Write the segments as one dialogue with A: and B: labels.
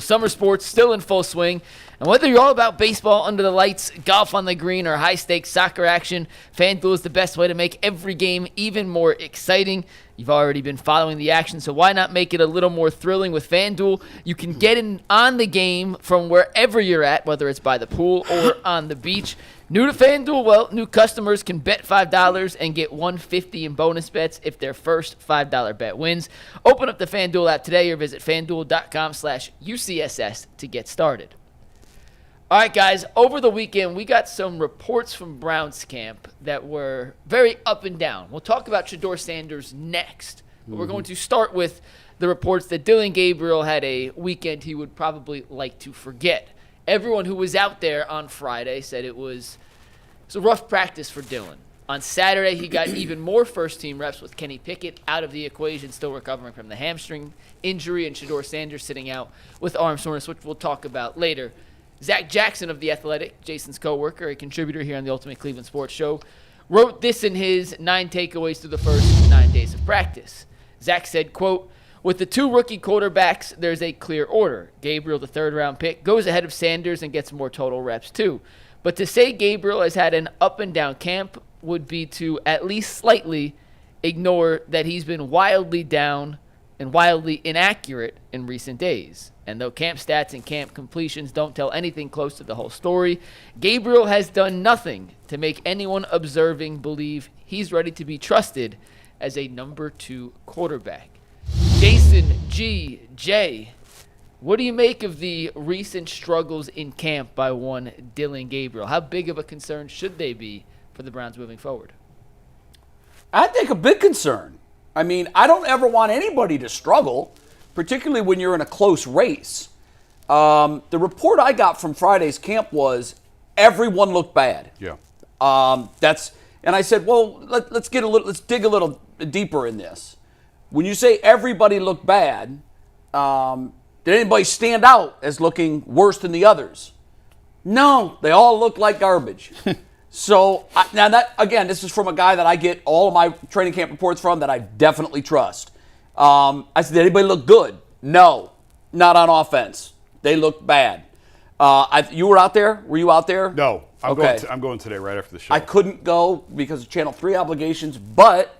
A: Summer sports still in full swing, and whether you're all about baseball under the lights, golf on the green, or high-stakes soccer action, FanDuel is the best way to make every game even more exciting. You've already been following the action, so why not make it a little more thrilling with FanDuel? You can get in on the game from wherever you're at, whether it's by the pool or on the beach. New to FanDuel, well, new customers can bet $5 and get $150 in bonus bets if their first $5 bet wins. Open up the FanDuel app today or visit FanDuel.com/UCSS to get started. All right, guys, over the weekend, we got some reports from Browns camp that were very up and down. We'll talk about Shedeur Sanders next, but we're going to start with the reports that Dillon Gabriel had a weekend he would probably like to forget. Everyone who was out there on Friday said it was a rough practice for Dillon. On Saturday, he got even more first-team reps with Kenny Pickett out of the equation, still recovering from the hamstring injury, and Shedeur Sanders sitting out with arm soreness, which we'll talk about later. Zach Jackson of The Athletic, Jason's coworker, a contributor here on the Ultimate Cleveland Sports Show, wrote this in his 9 takeaways through the first 9 days of practice. Zach said, quote, "With the 2 rookie quarterbacks, there's a clear order. Gabriel, the third-round pick, goes ahead of Sanders and gets more total reps too. But to say Gabriel has had an up-and-down camp would be to at least slightly ignore that he's been wildly down and wildly inaccurate in recent days. And though camp stats and camp completions don't tell anything close to the whole story, Gabriel has done nothing to make anyone observing believe he's ready to be trusted as a number 2 quarterback." Jason G. J., what do you make of the recent struggles in camp by one Dillon Gabriel? How big of a concern should they be for the Browns moving forward?
B: I think a big concern. I mean, I don't ever want anybody to struggle, particularly when you're in a close race. The report I got from Friday's camp was everyone looked bad.
C: Yeah.
B: And I said, well, let's dig a little deeper in this. When you say everybody looked bad, did anybody stand out as looking worse than the others? No, they all look like garbage. So now that, again, this is from a guy that I get all of my training camp reports from that I definitely trust. I said, did anybody look good? No, not on offense. They looked bad. You were out there? Were you out there?
C: No, I'm going today right after the show.
B: I couldn't go because of Channel 3 obligations, but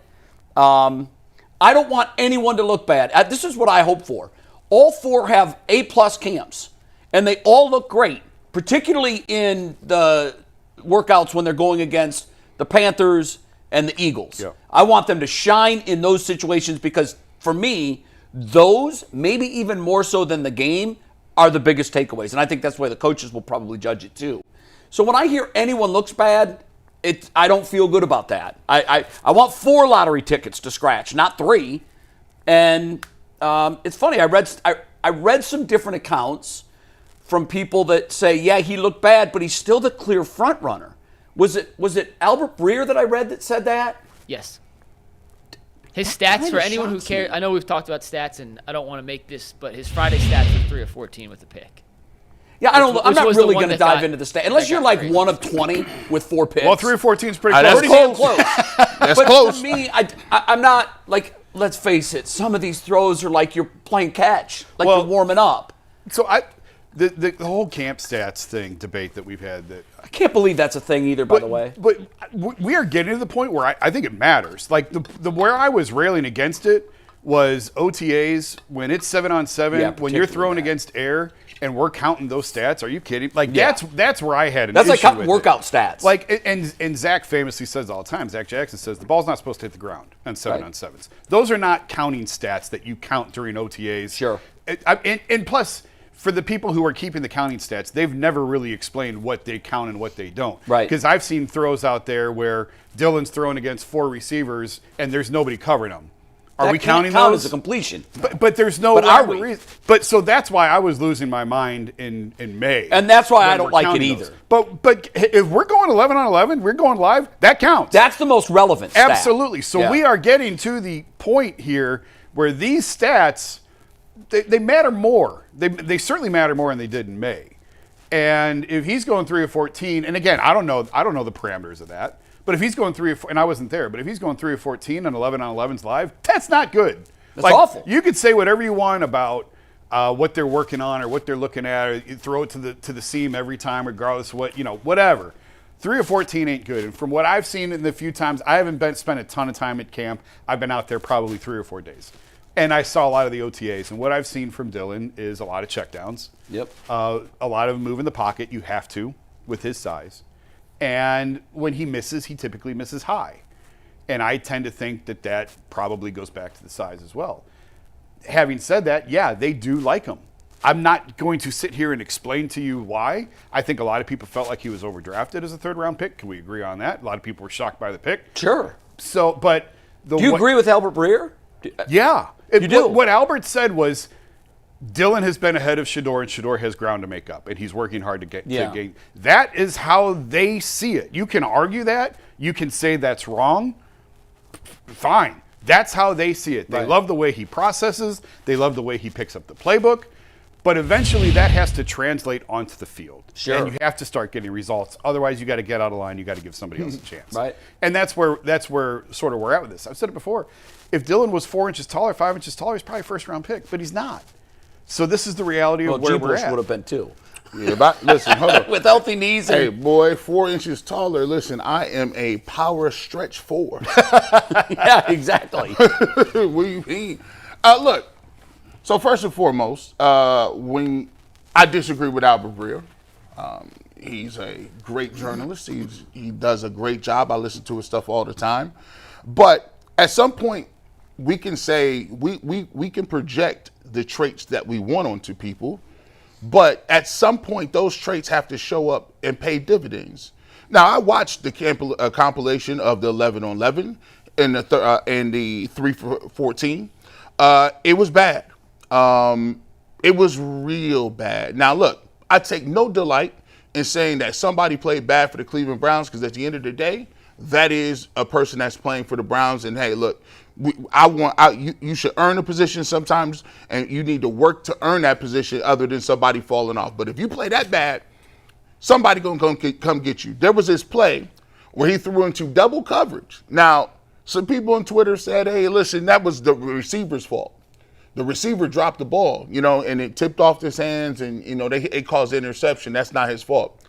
B: I don't want anyone to look bad. This is what I hope for. All 4 have A-plus camps, and they all look great, particularly in the workouts when they're going against the Panthers and the Eagles.
C: Yeah.
B: I want them to shine in those situations because, for me, those, maybe even more so than the game, are the biggest takeaways. And I think that's the way the coaches will probably judge it too. So when I hear anyone looks bad, I don't feel good about that. I want 4 lottery tickets to scratch, not 3. And it's funny, I read some different accounts from people that say, yeah, he looked bad, but he's still the clear front runner. Was it Albert Breer that I read that said that?
A: Yes. His stats, for anyone who cares, I know we've talked about stats, and I don't want to make this, but his Friday stats were 3 of 14 with a pick.
B: Yeah, I'm not really going to dive into the stat. Unless you're like crazy. 1 of 20 with 4 picks.
C: Well, 3 of 14 is pretty
B: close.
C: close.
B: Close.
C: That's
B: but
C: close.
B: For me, I'm not, like, let's face it, some of these throws are like you're playing catch, like you're warming up.
C: So the whole camp stats debate that we've had, that
B: I can't believe that's a thing either, by the way.
C: But we are getting to the point where I think it matters. Like the where I was railing against it was OTAs when it's 7-on-7, when you're throwing against air and we're counting those stats. Are you kidding? Like that's where I had an issue.
B: That's like counting workout stats.
C: Like and Zach famously says all the time. Zach Jackson says the ball's not supposed to hit the ground on 7-on-7s. Those are not counting stats that you count during OTAs.
B: Sure.
C: And plus, for the people who are keeping the counting stats, they've never really explained what they count and what they don't.
B: Right.
C: Because I've seen throws out there where Dillon's throwing against 4 receivers and there's nobody covering them. Are we counting
B: count
C: those?
B: as a completion.
C: But there's no
B: reason.
C: But so that's why I was losing my mind in May.
B: And that's why I don't like it either.
C: Those. But if we're going 11-on-11, we're going live, that counts.
B: That's the most relevant stat.
C: Absolutely. So we are getting to the point here where these stats, they matter more. They certainly matter more than they did in May. And if he's going 3 of 14, and again, I don't know the parameters of that. But if he's going 3 of 14, and I wasn't there, but if he's going 3 of 14 on 11-on-11s live, that's not good.
B: That's awful.
C: You could say whatever you want about what they're working on or what they're looking at, or you throw it to the seam every time, regardless of what, whatever. 3 of 14 ain't good. And from what I've seen in the few times, I haven't spent a ton of time at camp. I've been out there probably 3 or 4 days. And I saw a lot of the OTAs. And what I've seen from Dillon is a lot of checkdowns.
B: Yep.
C: A lot of move in the pocket. You have to with his size. And when he misses, he typically misses high. And I tend to think that probably goes back to the size as well. Having said that, yeah, they do like him. I'm not going to sit here and explain to you why. I think a lot of people felt like he was overdrafted as a third-round pick. Can we agree on that? A lot of people were shocked by the pick.
B: Sure.
C: So, but
B: do you agree with Albert Breer?
C: Yeah.
B: You do?
C: What Albert said was Dillon has been ahead of Shedeur, and Shedeur has ground to make up, and he's working hard to get. That is how they see it. You can argue that. You can say that's wrong. Fine. That's how they see it. They love the way he processes. They love the way he picks up the playbook. But eventually that has to translate onto the field.
B: Sure.
C: And you have to start getting results. Otherwise, you got to get out of line. You got to give somebody else a chance.
B: Right.
C: And that's where sort of we're at with this. I've said it before. If Dillon was 4 inches taller, 5 inches taller, he's probably a first-round pick. But he's not. So this is the reality of where we're at.
B: Would have been too.
D: Yeah, listen, hold on.
B: With healthy knees.
D: Hey, boy, 4 inches taller. Listen, I am a power stretch 4.
B: Yeah, exactly.
D: What do you mean? Look, so first and foremost, when I disagree with Albert Breer, he's a great journalist. He does a great job. I listen to his stuff all the time. But at some point, we can say we can project the traits that we want onto people. But at some point, those traits have to show up and pay dividends. Now, I watched the compilation of the 11 on 11 and the 3 for 14. It was bad. It was real bad. Now, look, I take no delight in saying that somebody played bad for the Cleveland Browns, because at the end of the day, that is a person that's playing for the Browns. And hey, look, you should earn a position sometimes, and you need to work to earn that position other than somebody falling off. But if you play that bad, somebody gonna come get you. There was this play where he threw into double coverage. Now, some people on Twitter said, hey, listen, that was the receiver's fault. The receiver dropped the ball, and it tipped off his hands, and, it caused interception. That's not his fault.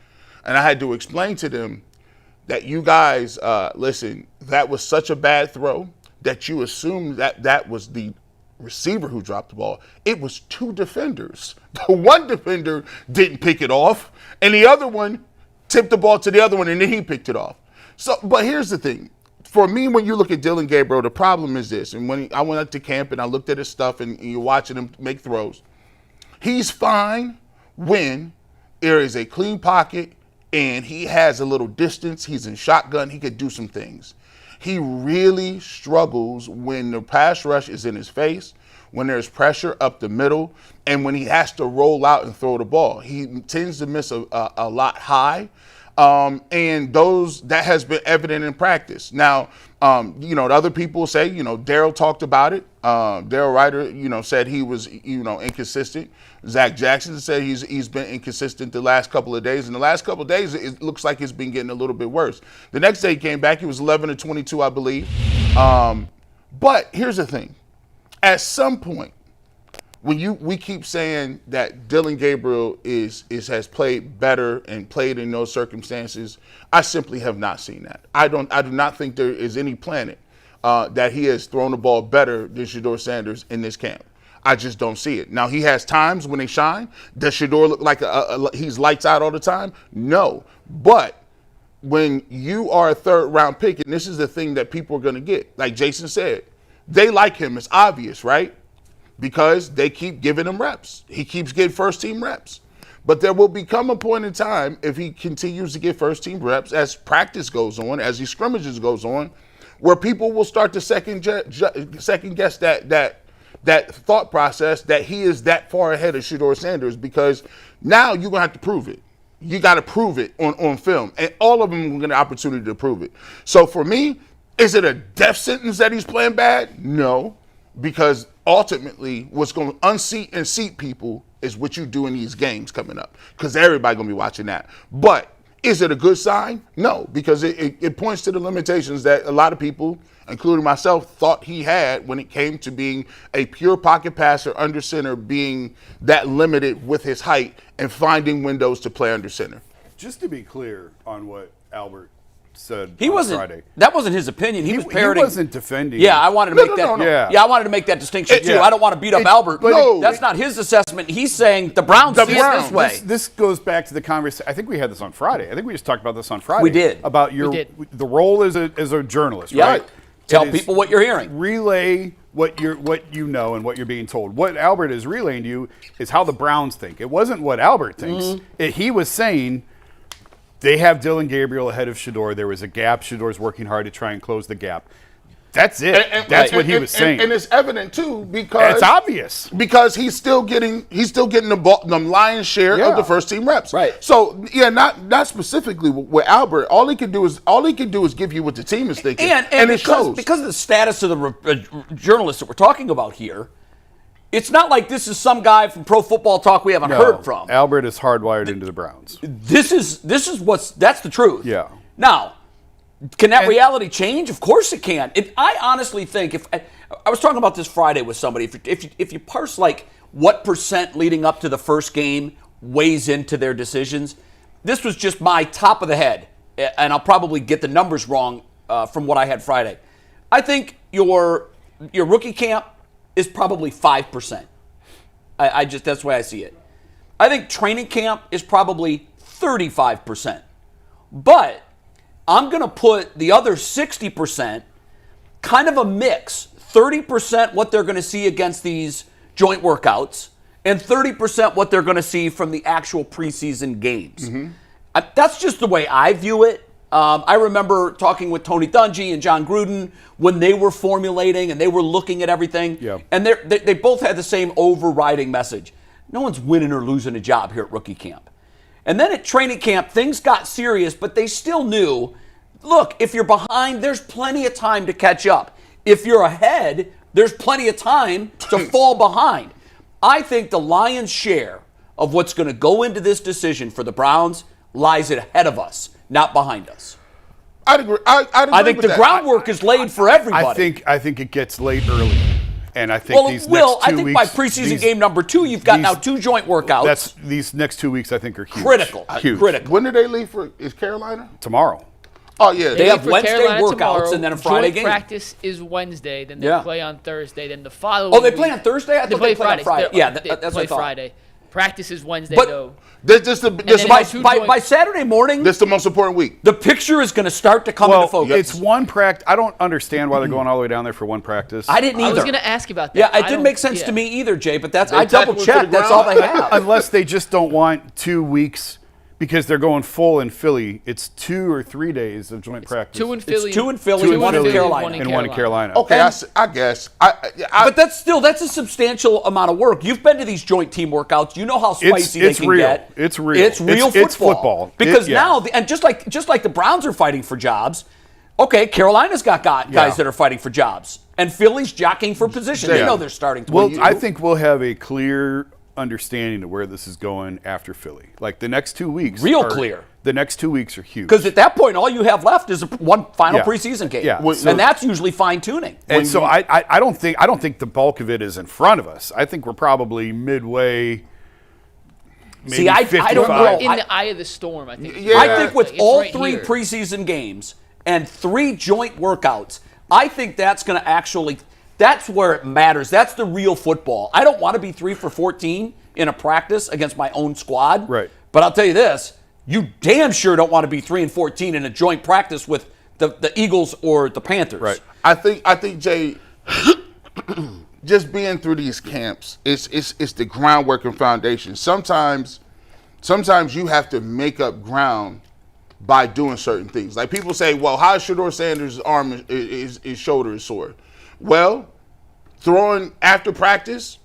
D: And I had to explain to them that you guys, listen, that was such a bad throw that you assumed that was the receiver who dropped the ball. It was 2 defenders. The one defender didn't pick it off, and the other one tipped the ball to the other one, and then he picked it off. So, but here's the thing. For me, when you look at Dillon Gabriel, the problem is this. And when I went up to camp and I looked at his stuff and you're watching him make throws, he's fine when there is a clean pocket and he has a little distance. He's in shotgun. He could do some things. He really struggles when the pass rush is in his face, when there's pressure up the middle, and when he has to roll out and throw the ball. He tends to miss a lot high. And that has been evident in practice. Now, the other people say, Daryl talked about it. Daryl Ryder, said he was, inconsistent. Zach Jackson said he's been inconsistent the last couple of days. And the last couple of days, it looks like it's been getting a little bit worse. The next day he came back, he was 11 to 22, I believe. But here's the thing. At some point, when we keep saying that Dillon Gabriel has played better and played in those circumstances, I simply have not seen that. I do not think there is any planet that he has thrown the ball better than Shedeur Sanders in this camp. I just don't see it. Now, he has times when they shine. Does Shedeur look like he's lights out all the time? No. But when you are a third-round pick, and this is the thing that people are going to get, like Jason said, they like him. It's obvious, right? Because they keep giving him reps. He keeps getting first-team reps. But there will become a point in time, if he continues to get first-team reps, as practice goes on, as these scrimmages goes on, where people will start to second guess that thought process that he is that far ahead of Shedeur Sanders, because now you're going to have to prove it. You got to prove it on film. And all of them will get an opportunity to prove it. So for me, is it a death sentence that he's playing bad? No. Because ultimately, what's going to unseat and seat people is what you do in these games coming up, because everybody going to be watching that. But Is it a good sign? No, because it points to the limitations that a lot of people, including myself, thought he had when it came to being a pure pocket passer under center, being that limited with his height and finding windows to play under center.
C: Just to be clear on what Albert said
B: He
C: on
B: wasn't.
C: Friday.
B: That wasn't his opinion. He was parroting.
C: He wasn't defending.
B: Yeah, I wanted to make that.
D: no.
B: Yeah, I wanted to make that distinction too.
C: yeah.
B: I don't want to beat up Albert.
C: but
D: No.
B: That's not his assessment. He's saying the Browns see it
D: Browns.
B: this way.
C: This goes back to the conversation. I think we had this on Friday. I think we just talked about this on Friday.
B: We did.
C: About the role as a journalist,
B: Yeah.
C: right?
B: Tell
C: It is
B: people what you're hearing.
C: Relay what you know and what you're being told. What Albert is relaying to you is how the Browns think. It wasn't what Albert thinks. He was saying they have Dillon Gabriel ahead of Shedeur. There was a gap. Shedeur's working hard to try and close the gap. That's it. That's what he was saying.
D: And it's evident too because
C: it's obvious.
D: because he's still getting the lion's share of the first team reps.
B: Right.
D: So yeah, not specifically with Albert. All he can do is give you what the team is thinking,
B: And
D: it shows.
B: because of the status of the journalists that we're talking about here, it's not like this is some guy from Pro Football Talk we haven't heard from.
C: Albert is hardwired into the Browns.
B: This is that's the truth.
C: Yeah.
B: Now, can that reality change? Of course it can. I honestly think if I was talking about this Friday with somebody, if you parse like what percent leading up to the first game weighs into their decisions, this was just my top of the head, and I'll probably get the numbers wrong from what I had Friday. I think your rookie camp is probably 5%. I just that's the way I see it. I think training camp is probably 35%. But I'm going to put the other 60% kind of a mix. 30% what they're going to see against these joint workouts, and 30% what they're going to see from the actual preseason games. That's just the way I view it. I remember talking with Tony Dungy and John Gruden when they were formulating and they were looking at everything.
C: Yeah.
B: And they both had the same overriding message. No one's winning or losing a job here at rookie camp. And then at training camp, things got serious, but they still knew, look, if you're behind, there's plenty of time to catch up. If you're ahead, there's plenty of time to fall behind. I think the lion's share of what's going to go into this decision for the Browns lies ahead of us, not behind us.
D: I'd agree. I
B: think
D: with
B: the
D: that.
B: groundwork is laid for everybody.
C: I think it gets laid early, and I think
B: Well,
C: these
B: it will.
C: next 2
B: I think
C: weeks,
B: by preseason game number 2, you've got now 2 joint workouts.
C: These next 2 weeks I think are huge.
B: Critical.
C: Huge.
B: Critical.
D: When do they leave for? Is Carolina?
C: Tomorrow.
D: Oh yeah,
B: They have
A: for
B: Wednesday
A: Carolina
B: workouts
A: tomorrow.
B: and then a Friday
A: Joint
B: game.
A: Practice is Wednesday, then they
B: Yeah.
A: play on Thursday, then the following
B: Oh, they play
A: week-
B: on Thursday? I
A: They
B: thought they played on Friday.
A: They're-
B: Yeah,
A: they
B: that's what
A: play
B: I thought.
A: Friday. Practice is Wednesday,
B: But-
A: though.
D: This
A: then
B: by,
A: two
B: by,
A: joint-
B: by Saturday morning,
D: the most important week.
B: the picture is going to start to come
C: Well,
B: into focus.
C: it's one practice. I don't understand why they're going all the way down there for one practice.
B: I didn't either.
A: I was going to ask about that.
B: Yeah,
A: I
B: it didn't
A: don't-
B: make sense
A: yeah.
B: to me either, Jay, but that's
D: They
B: I
D: tackle it to the
B: double-checked. That's all
D: ground.
B: they have.
C: Unless they just don't want 2 weeks because they're going full in Philly. It's 2 or 3 days of joint practice.
A: 2 in Philly.
B: It's 2 in Philly,
C: one in
B: Carolina.
C: and one in Carolina.
D: Okay, I guess.
B: But that's a substantial amount of work. You've been to these joint team workouts. You know how spicy
C: it's
B: they can
C: real.
B: get.
C: It's real.
B: It's real
C: It's football.
B: Because
C: Yeah.
B: now, and just like the Browns are fighting for jobs, okay, Carolina's got guys
C: Yeah.
B: that are fighting for jobs, and Philly's jockeying for position. They
C: Yeah.
B: know they're starting to
C: Well,
B: win.
C: I think we'll have a clear understanding of where this is going after Philly. Like the next 2 weeks.
B: Real clear.
C: The next 2 weeks are huge.
B: Because at that point, all you have left is one final
C: Yeah.
B: preseason game,
C: Yeah.
B: and that's usually fine tuning.
C: And so I don't think the bulk of it is in front of us. I think we're probably midway. Maybe
B: See, I
C: 55.
B: don't know.
A: In the eye of the storm, I think.
D: Yeah.
B: I think with
A: It's
B: all
A: right
B: 3
A: here.
B: preseason games and 3 joint workouts, I think that's going to actually, that's where it matters. That's the real football. I don't want to be 3 for 14 in a practice against my own squad.
C: Right.
B: But I'll tell you this, you damn sure don't want to be 3 and 14 in a joint practice with the Eagles or the Panthers.
C: Right.
D: I think Jay, just being through these camps, it's the groundwork and foundation. Sometimes you have to make up ground by doing certain things. Like people say, well, how is Shedeur Sanders' arm his shoulder is sore? Well, throwing after practice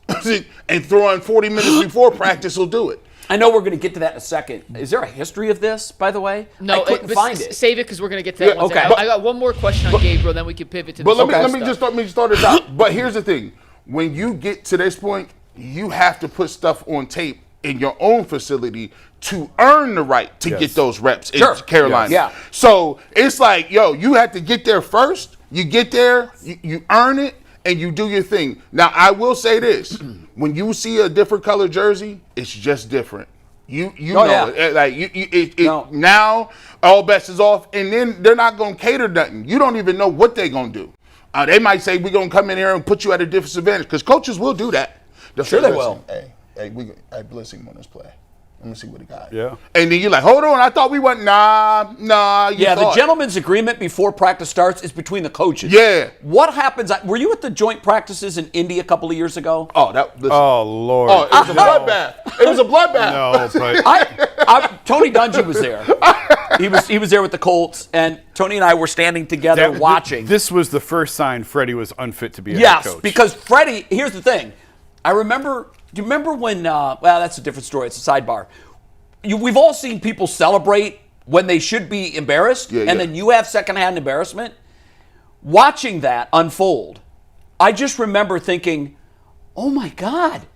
D: and throwing 40 minutes before practice will do it.
B: I know we're going to get to that in a second. Is there a history of this, by the way?
A: No,
B: I couldn't find it.
A: Save it because we're going to get to that
D: Yeah,
A: one.
B: okay.
A: second. I got one more question on Gabriel, then we can pivot to the
D: But let
A: football
D: me
A: stuff.
D: just start this out. But here's the thing: when you get to this point, you have to put stuff on tape in your own facility to earn the right to get those reps in Carolina.
B: Yes. Yeah.
D: So it's like, yo, you have to get there first. You get there, you earn it, and you do your thing. Now, I will say this. When you see a different color jersey, it's just different. You know it. Like now all bets is off, and then they're not gonna cater nothing. You don't even know what they're gonna do. They might say we're gonna come in here and put you at a disadvantage because coaches will do that.
B: Sure they will.
D: Hey, let's see him on this play. Let me see what he got.
C: Yeah.
D: And then you're like, hold on, I thought we went. Nah.
B: The gentleman's agreement before practice starts is between the coaches.
D: Yeah.
B: What happens? Were you at the joint practices in Indy a couple of years ago?
C: Oh, Lord.
D: Oh, it was a bloodbath. It was a bloodbath.
C: No, but
B: Tony Dungy was there. He was there with the Colts, and Tony and I were standing together watching.
C: This was the first sign Freddie was unfit to be a head
B: Yes,
C: coach.
B: because Freddie, here's the thing. I remember, do you remember when, well, that's a different story. It's a sidebar. We've all seen people celebrate when they should be embarrassed, and then you have secondhand embarrassment. Watching that unfold, I just remember thinking, oh my God,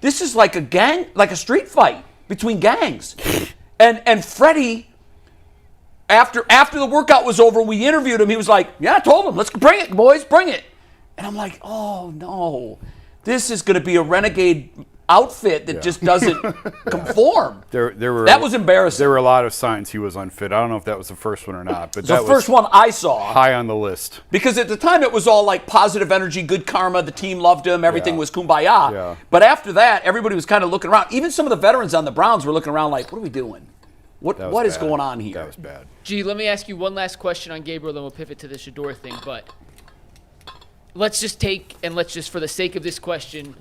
B: this is like a street fight between gangs. And Freddie, after the workout was over, we interviewed him. He was like, yeah, I told him, let's bring it, boys, bring it. And I'm like, oh no, this is going to be a renegade outfit that just doesn't conform. That was embarrassing.
C: There were a lot of signs he was unfit. I don't know if that was the first one or not, but that
B: the first one I saw.
C: High on the list.
B: Because at the time it was all like positive energy, good karma, the team loved him, everything was kumbaya.
C: Yeah.
B: But after that, everybody was kind of looking around. Even some of the veterans on the Browns were looking around like, what are we doing? What is going on here?
C: That was bad.
A: Gee, let me ask you one last question on Gabriel, then we'll pivot to the Shedeur thing. But let's just for the sake of this question,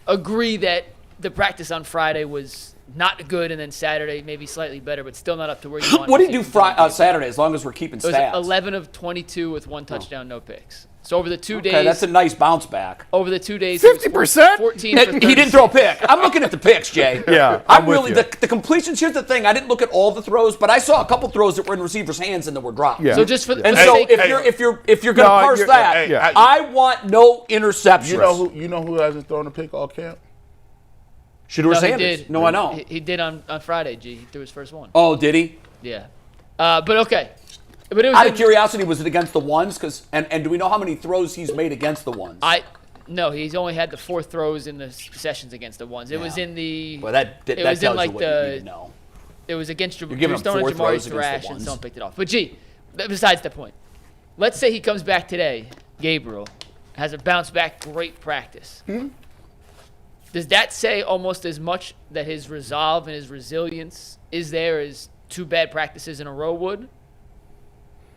A: agree that the practice on Friday was not good, and then Saturday maybe slightly better, but still not up to where you want.
B: What did you do Saturday? As long as we're keeping
A: stats.
B: It
A: was 11 of 22 with 1 touchdown, no picks. So over the 2 days,
B: that's a nice bounce back.
A: Over the 2 days,
C: 50%.
A: 14 for 30.
B: He didn't throw a pick. I'm looking at the picks, Jay.
C: Yeah,
B: I'm really the completions. Here's the thing: I didn't look at all the throws, but I saw a couple throws that were in receivers' hands and that were dropped.
C: Yeah.
A: So just for
B: and so if you're going to parse that, I want no interceptions.
D: You know who hasn't thrown a pick all camp?
B: Shedeur Sanders.
A: He did.
B: No, I know.
A: He did on Friday, G. He threw his first one.
B: Oh, did he?
A: Yeah. But okay. But it was
B: out of curiosity, was it against the ones? And do we know how many throws he's made against the ones?
A: No, he's only had the 4 throws in the sessions against the ones. It was in the.
B: Well, that tells
A: in
B: you
A: like
B: what you need to know.
A: It was against
B: You're giving him 4 throws
A: Thrash, and someone picked it off. But G, besides the point, let's say he comes back today, Gabriel, has a bounce back, great practice. Does that say almost as much that his resolve and his resilience is there as 2 bad practices in a row would?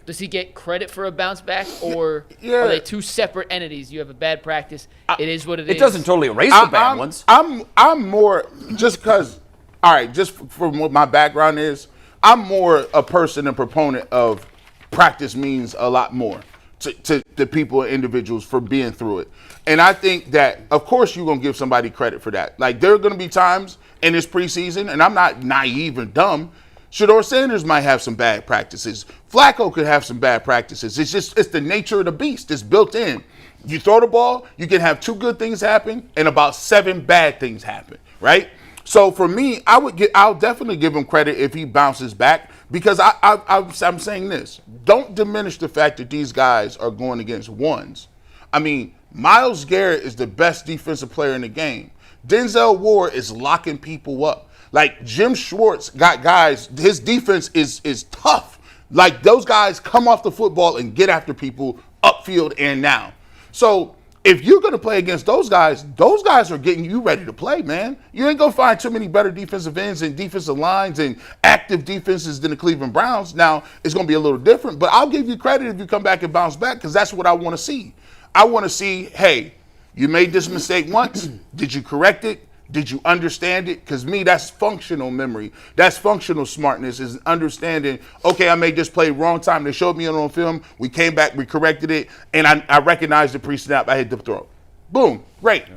A: Does he get credit for a bounce back, or are they 2 separate entities? You have a bad practice. It is what it is.
B: It doesn't totally erase the bad ones.
D: I'm more just because. All right, just from what my background is, I'm more a person and proponent of practice means a lot more to people and individuals for being through it. And I think that, of course, you're going to give somebody credit for that. Like, there are going to be times in this preseason, and I'm not naive and dumb, Shedeur Sanders might have some bad practices. Flacco could have some bad practices. It's the nature of the beast. It's built in. You throw the ball, you can have 2 good things happen and about 7 bad things happen, right? So for me, I'll definitely give him credit if he bounces back, because I'm saying this. Don't diminish the fact that these guys are going against ones. I mean, Myles Garrett is the best defensive player in the game. Denzel Ward is locking people up. Like, Jim Schwartz got guys, his defense is tough. Like, those guys come off the football and get after people upfield and down. So if you're going to play against those guys are getting you ready to play, man. You ain't going to find too many better defensive ends and defensive lines and active defenses than the Cleveland Browns. Now, it's going to be a little different, but I'll give you credit if you come back and bounce back, because that's what I want to see. I want to see, hey, you made this mistake once. Did you correct it? Did you understand it? Because that's functional memory. That's functional smartness, is understanding, okay, I made this play wrong time. They showed me it on film. We came back, we corrected it, and I recognized the pre-snap. I hit the throw. Boom. Great. Yeah.